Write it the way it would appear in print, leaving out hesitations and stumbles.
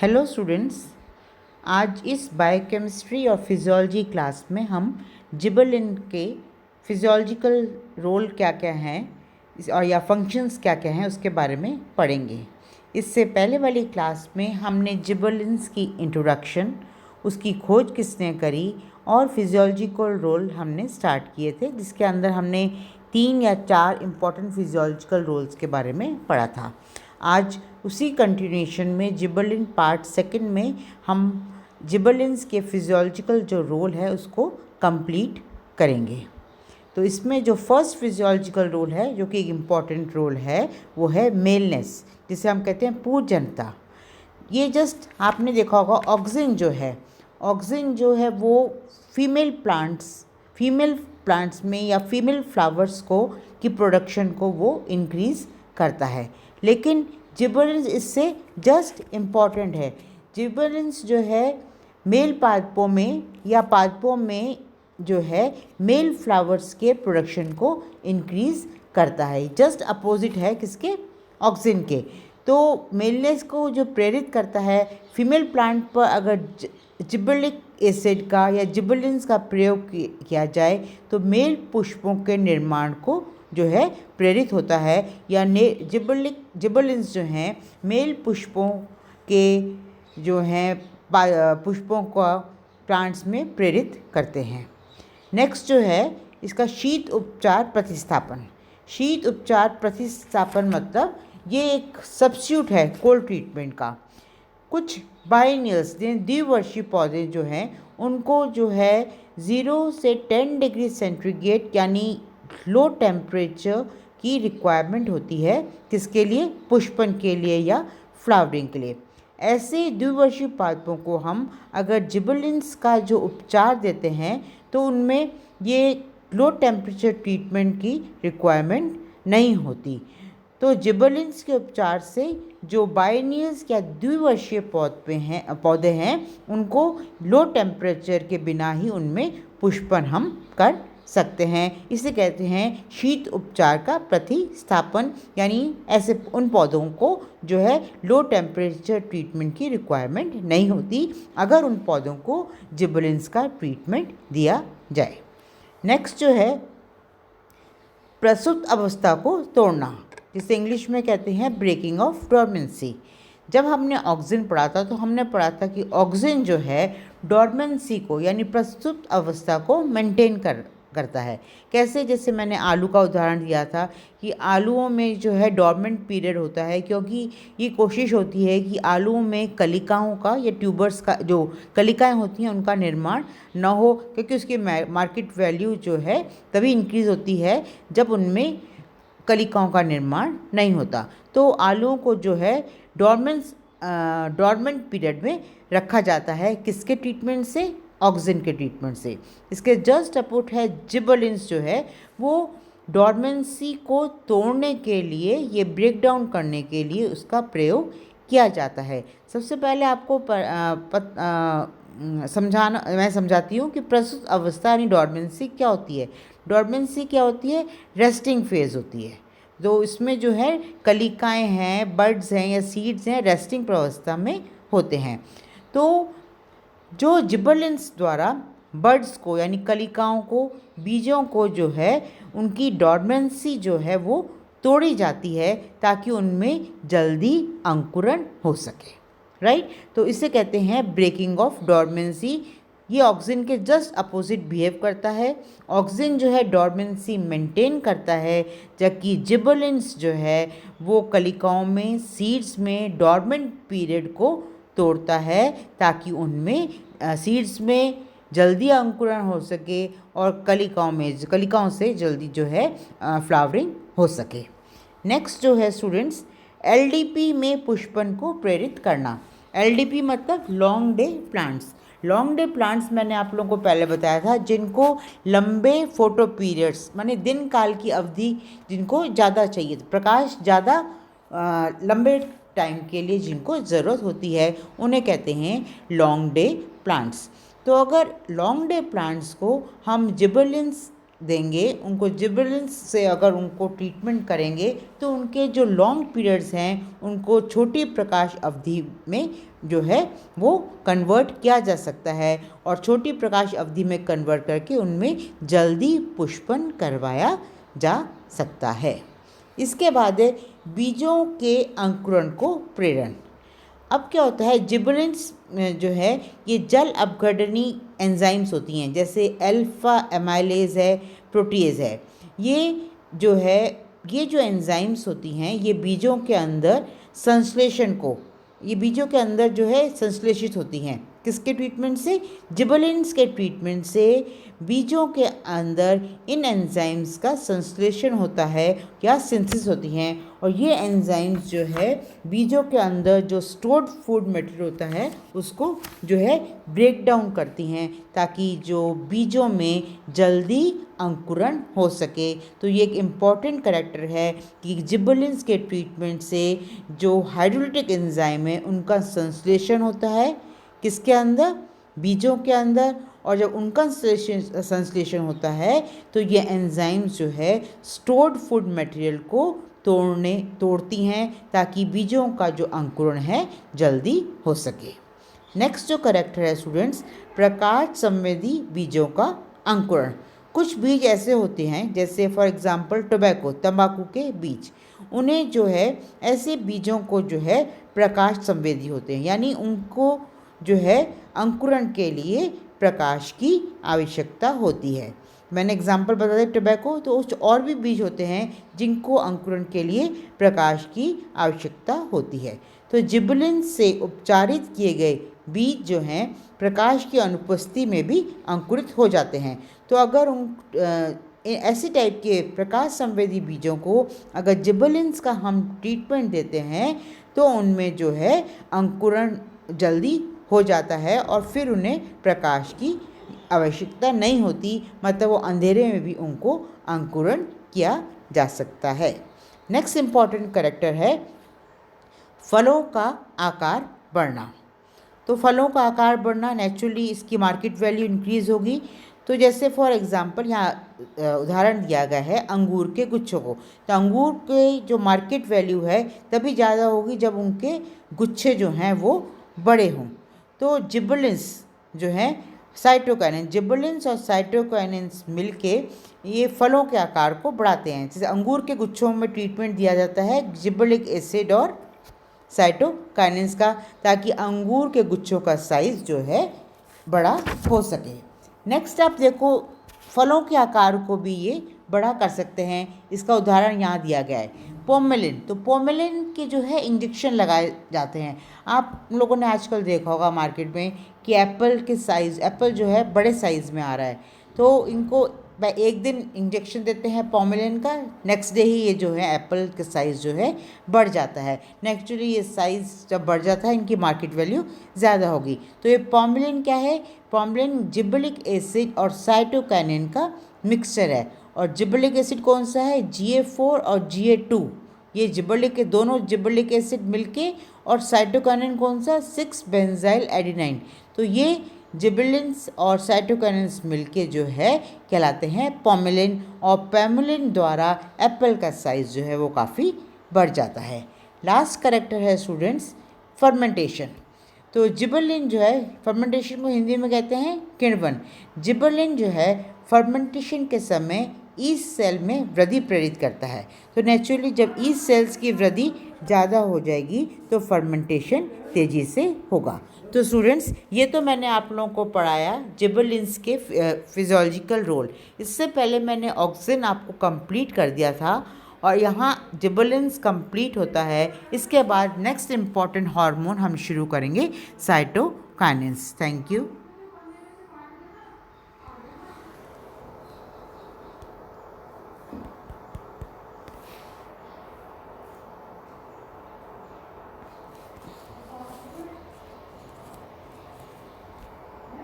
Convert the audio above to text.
Hello students. आज इस biochemistry और फिजियोलॉजी क्लास में हम जिबरेलिन के फिजियोलॉजिकल रोल क्या क्या हैं और या फंक्शंस क्या क्या हैं उसके बारे में पढ़ेंगे। इससे पहले वाली क्लास में हमने जिबरेलिन्स की इंट्रोडक्शन, उसकी खोज किसने करी और फिजियोलॉजिकल रोल हमने स्टार्ट किए थे, जिसके अंदर हमने 3 या 4 इम्पॉर्टेंट फिजियोलॉजिकल रोल्स के बारे में पढ़ा था। आज उसी कंटिन्यूएशन में जिबरेलिन पार्ट सेकंड में हम जिबरेलिन्स के फिजियोलॉजिकल जो रोल है उसको कंप्लीट करेंगे। तो इसमें जो फर्स्ट फिजियोलॉजिकल रोल है, जो कि एक इम्पॉर्टेंट रोल है, वो है मेलनेस, जिसे हम कहते हैं पूर्णजनता। ये जस्ट आपने देखा होगा, ऑक्सिन जो है वो फीमेल प्लांट्स में या फीमेल फ्लावर्स को की प्रोडक्शन को वो इंक्रीज़ करता है। लेकिन जिबरेलिन्स इससे जस्ट इम्पॉर्टेंट है। जिबरेलिन्स जो है मेल पादपों में या पादपों में जो है मेल फ्लावर्स के प्रोडक्शन को इंक्रीज़ करता है। जस्ट अपोजिट है किसके? ऑक्सिन के। तो मेलनेस को जो प्रेरित करता है, फीमेल प्लांट पर अगर जिबरेलिक एसिड का या जिबरेलिन्स का प्रयोग किया जाए तो मेल पुष्पों के निर्माण को जो है प्रेरित होता है, या जिबरेलिन्स जो हैं मेल पुष्पों के जो हैं पुष्पों का प्लांट्स में प्रेरित करते हैं। नेक्स्ट जो है इसका शीत उपचार प्रतिस्थापन मतलब ये एक सब्स्टिट्यूट है कोल्ड ट्रीटमेंट का। कुछ बाइनियल्स द्विवर्षीय पौधे जो हैं उनको जो है 0 से 10 डिग्री सेंटीग्रेड यानी लो टेम्परेचर की रिक्वायरमेंट होती है। किसके लिए? पुष्पन के लिए या फ्लावरिंग के लिए। ऐसे द्विवर्षीय पादपों को हम अगर जिबरेलिन्स का जो उपचार देते हैं तो उनमें ये लो टेम्परेचर ट्रीटमेंट की रिक्वायरमेंट नहीं होती। तो जिबरेलिन्स के उपचार से जो बाइनियल्स या द्विवर्षीय पौधे हैं उनको लो टेम्परेचर के बिना ही उनमें पुष्पन हम कर सकते हैं। इसे कहते हैं शीत उपचार का प्रतिस्थापन, यानी ऐसे उन पौधों को जो है लो टेम्परेचर ट्रीटमेंट की रिक्वायरमेंट नहीं होती अगर उन पौधों को जिबरेलिन्स का ट्रीटमेंट दिया जाए। नेक्स्ट जो है प्रसुप्त अवस्था को तोड़ना, जिसे इंग्लिश में कहते हैं ब्रेकिंग ऑफ डॉर्मेंसी। जब हमने ऑक्सिन पढ़ा था तो हमने पढ़ा था कि ऑक्सिन जो है डॉर्मेंसी को यानी प्रसुप्त अवस्था को मेंटेन करता है। कैसे? जैसे मैंने आलू का उदाहरण दिया था कि आलूओं में जो है डॉर्मेंट पीरियड होता है, क्योंकि ये कोशिश होती है कि आलूओं में कलिकाओं का या ट्यूबर्स का जो कलिकाएं होती हैं उनका निर्माण न हो, क्योंकि उसकी मार्केट वैल्यू जो है तभी इंक्रीज़ होती है जब उनमें कलिकाओं का निर्माण नहीं होता। तो आलूओं को जो है डॉर्मेंट पीरियड में रखा जाता है। किसके ट्रीटमेंट से? ऑक्सिन के ट्रीटमेंट से। इसके जस्ट अपोजिट है जिबरेलिन्स जो है वो डॉर्मेंसी को तोड़ने के लिए, ये ब्रेक डाउन करने के लिए उसका प्रयोग किया जाता है। सबसे पहले आपको मैं समझाती हूँ कि प्रस्तुत अवस्था यानी डॉर्मेंसी क्या होती है। डॉर्मेंसी क्या होती है? रेस्टिंग फेज होती है। तो इसमें जो है कलिकाएं हैं, बर्ड्स हैं या सीड्स हैं, रेस्टिंग अवस्था में होते हैं। तो जो जिबरेलिन्स द्वारा बर्ड्स को यानी कलिकाओं को, बीजों को जो है उनकी डॉर्मेंसी जो है वो तोड़ी जाती है ताकि उनमें जल्दी अंकुरण हो सके। राइट? तो इसे कहते हैं ब्रेकिंग ऑफ डॉर्मेंसी। ये ऑक्सिन के जस्ट अपोजिट बिहेव करता है। ऑक्सिन जो है डॉर्मेंसी मेंटेन करता है, जबकि जिबरेलिन्स जो है वो कलिकाओं में, सीड्स में डॉर्मेंट पीरियड को तोड़ता है ताकि उनमें सीड्स में जल्दी अंकुरण हो सके और कलिकाओं से जल्दी जो है फ्लावरिंग हो सके। नेक्स्ट जो है स्टूडेंट्स, एलडीपी में पुष्पन को प्रेरित करना। एलडीपी मतलब long day plants. Long day plants मैंने आप लोगों को पहले बताया था जिनको लंबे फोटो पीरियड्स माने दिन काल की अवधि जिनको ज़्यादा चाहिए, प्रकाश ज़्यादा लंबे टाइम के लिए जिनको ज़रूरत होती है, उन्हें कहते हैं लॉन्ग डे प्लांट्स। तो अगर लॉन्ग डे प्लांट्स को हम जिबरेलिन्स देंगे, उनको जिबरेलिंस से अगर उनको ट्रीटमेंट करेंगे तो उनके जो लॉन्ग पीरियड्स हैं उनको छोटी प्रकाश अवधि में जो है वो कन्वर्ट किया जा सकता है और छोटी प्रकाश अवधि में कन्वर्ट करके उनमें जल्दी पुष्पन करवाया जा सकता है। इसके बाद है बीजों के अंकुरण को प्रेरण। अब क्या होता है, जिबरेलिंस जो है ये जल अपघटनी एंजाइम्स होती हैं, जैसे अल्फा एमाइलेज है, प्रोटीएज है। ये जो एंजाइम्स होती हैं ये बीजों के अंदर संश्लेषण को, ये बीजों के अंदर जो है संश्लेषित होती हैं। किसके ट्रीटमेंट से? जिबरेलिन्स के ट्रीटमेंट से बीजों के अंदर इन एंजाइम्स का संश्लेषण होता है या सिंथेसिस होती हैं और ये एंजाइम्स जो है बीजों के अंदर जो स्टोर्ड फूड मटेरियल होता है उसको जो है ब्रेक डाउन करती हैं ताकि जो बीजों में जल्दी अंकुरण हो सके। तो ये एक इम्पॉर्टेंट कैरेक्टर है कि जिबरेलिन्स के ट्रीटमेंट से जो हाइड्रोलिटिक एंजाइम है उनका संश्लेषण होता है किसके अंदर? बीजों के अंदर। और जब उनका संश्लेषण होता है तो ये एंजाइम्स जो है स्टोर्ड फूड मटेरियल को तोड़ती हैं ताकि बीजों का जो अंकुरण है जल्दी हो सके। नेक्स्ट जो कैरेक्टर है स्टूडेंट्स, प्रकाश संवेदी बीजों का अंकुरण। कुछ बीज ऐसे होते हैं जैसे फॉर एग्जांपल टोबैको, तंबाकू के बीज, उन्हें जो है ऐसे बीजों को जो है प्रकाश संवेदी होते हैं, यानी उनको जो है अंकुरण के लिए प्रकाश की आवश्यकता होती है। मैंने एग्जाम्पल बता दिया टोबैको, तो उस और भी बीज होते हैं जिनको अंकुरण के लिए प्रकाश की आवश्यकता होती है। तो जिबरेलिन्स से उपचारित किए गए बीज जो हैं प्रकाश की अनुपस्थिति में भी अंकुरित हो जाते हैं। तो अगर ऐसे टाइप के प्रकाश संवेदी बीजों को अगर जिबरेलिन्स का हम ट्रीटमेंट देते हैं तो उनमें जो है अंकुरण जल्दी हो जाता है और फिर उन्हें प्रकाश की आवश्यकता नहीं होती, मतलब वो अंधेरे में भी उनको अंकुरण किया जा सकता है। नेक्स्ट इम्पॉर्टेंट कैरेक्टर है फलों का आकार बढ़ना। तो फलों का आकार बढ़ना, नेचुरली इसकी मार्केट वैल्यू इंक्रीज़ होगी। तो जैसे फॉर एग्जांपल यहाँ उदाहरण दिया गया है अंगूर के गुच्छों को, तो अंगूर के जो मार्केट वैल्यू है तभी ज़्यादा होगी जब उनके गुच्छे जो हैं वो बड़े हों। तो जिबरेलिन्स जो है साइटोकाइनिन, जिबरेलिन्स और साइटोकाइनिन्स मिलके ये फलों के आकार को बढ़ाते हैं। जैसे अंगूर के गुच्छों में ट्रीटमेंट दिया जाता है जिबरेलिक एसिड और साइटोकाइनिन्स का, ताकि अंगूर के गुच्छों का साइज़ जो है बड़ा हो सके। नेक्स्ट आप देखो फलों के आकार को भी ये बड़ा कर सकते हैं। इसका उदाहरण यहाँ दिया गया है पोमेलिन। तो पोमेलिन के जो है इंजेक्शन लगाए जाते हैं। आप लोगों ने आजकल देखा होगा मार्केट में कि एप्पल जो है बड़े साइज़ में आ रहा है, तो इनको एक दिन इंजेक्शन देते हैं पोमेलिन का, नेक्स्ट डे ही ये जो है एप्पल का साइज़ जो है बढ़ जाता है। नेचुरली ये साइज़ जब बढ़ जाता है इनकी मार्केट वैल्यू ज़्यादा होगी। तो ये पोमेलिन क्या है? पोमेलिन जिबरेलिक एसिड और साइटोकाइनिन का मिक्सचर है। और जिबरेलिक एसिड कौन सा है? GA4 और GA2, ये जिबरेलिक के दोनों जिबरेलिक एसिड मिलके, और साइटोकाइनिन कौन सा? 6 बेंजाइल एडेनाइन। तो ये जिबरेलिन्स और साइटोकाइनिन्स मिलके जो है कहलाते हैं पोमेलिन, और पोमेलिन द्वारा एप्पल का साइज़ जो है वो काफ़ी बढ़ जाता है। लास्ट कैरेक्टर है स्टूडेंट्स फर्मेंटेशन। तो जिबरेलिन जो है फर्मेंटेशन को हिंदी में कहते हैं किण्वन। जिबरेलिन जो है फर्मेंटेशन के समय ईस्ट सेल में वृद्धि प्रेरित करता है। तो नेचुरली जब ईस्ट सेल्स की वृद्धि ज़्यादा हो जाएगी तो फर्मेंटेशन तेज़ी से होगा। तो स्टूडेंट्स ये तो मैंने आप लोगों को पढ़ाया जिबरेलिन्स के फिजियोलॉजिकल रोल। इससे पहले मैंने ऑक्सीजन आपको कंप्लीट कर दिया था और यहाँ जिबरेलिन्स कंप्लीट होता है। इसके बाद नेक्स्ट इम्पॉर्टेंट हार्मोन हम शुरू करेंगे साइटोकाइनिन्स। Thank you.